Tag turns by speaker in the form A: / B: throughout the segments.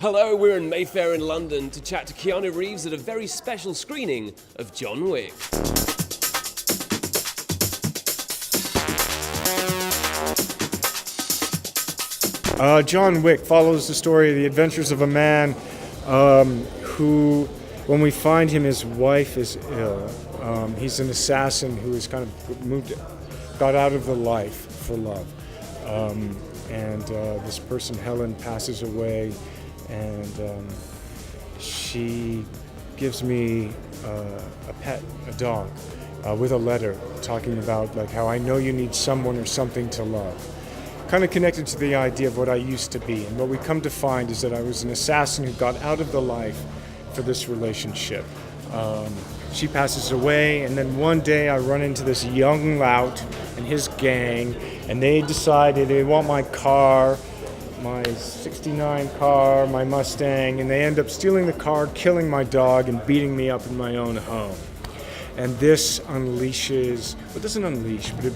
A: Hello, we're in Mayfair in London to chat to Keanu Reeves at a very special screening of John Wick.
B: John Wick follows the story of the adventures of a man who, when we find him, his wife is ill. He's an assassin who has kind of got out of the life for love. And this person, Helen, passes away, and she gives me a pet, a dog, with a letter talking about like how I know you need someone or something to love. Kind of connected to the idea of what I used to be, and what we come to find is that I was an assassin who got out of the life for this relationship. She passes away, and then one day I run into this young lout and his gang, and they decided they want my car, my 69 car, my Mustang, and they end up stealing the car, killing my dog, and beating me up in my own home. And this unleashes, well, it doesn't unleash, but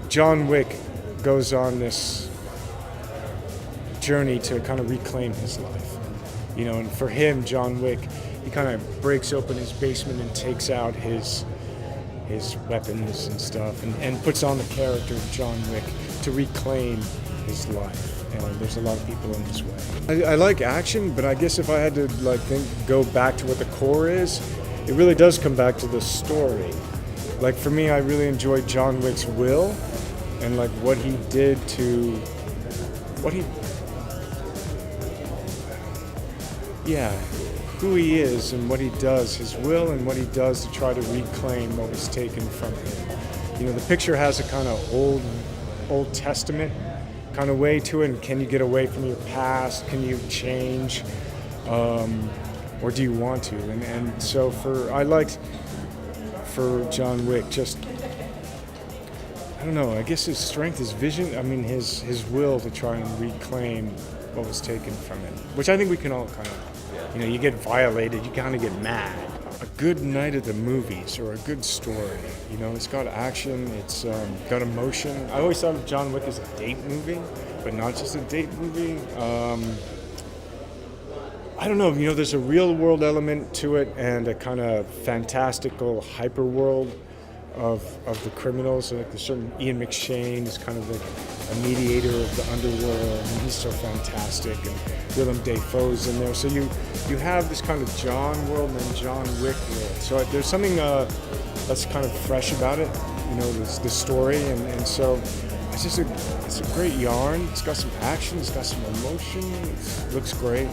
B: John Wick goes on this journey to kind of reclaim his life. You know, and for him, John Wick, he kind of breaks open his basement and takes out his weapons and stuff, and puts on the character of John Wick to reclaim his life. And there's a lot of people in this way. I like action, but I guess if I had to go back to what the core is, it really does come back to the story. Like for me, I really enjoyed John Wick's will, and like what he did to, who he is and what he does, his will and what he does to try to reclaim what was taken from him. You know, the picture has a kind of Old Testament kind of way to it, and can you get away from your past? Can you change? Or do you want to? And so I liked for John Wick, just, I don't know, I guess his strength, his vision, I mean his will to try and reclaim what was taken from him, which I think we can all kind of, you know, you get violated, you kind of get mad. A good night at the movies, or a good story, you know, it's got action, it's got emotion. I always thought of John Wick as a date movie, but not just a date movie. I don't know, you know, there's a real world element to it and a kind of fantastical hyper world of the criminals. Like there's certain Ian McShane is kind of like a mediator of the underworld, and he's so fantastic, and Willem Dafoe's in there. So you have this kind of John world and then John Wick world. So there's something that's kind of fresh about it, you know, this story, and so it's a great yarn. It's got some action, it's got some emotion, it looks great.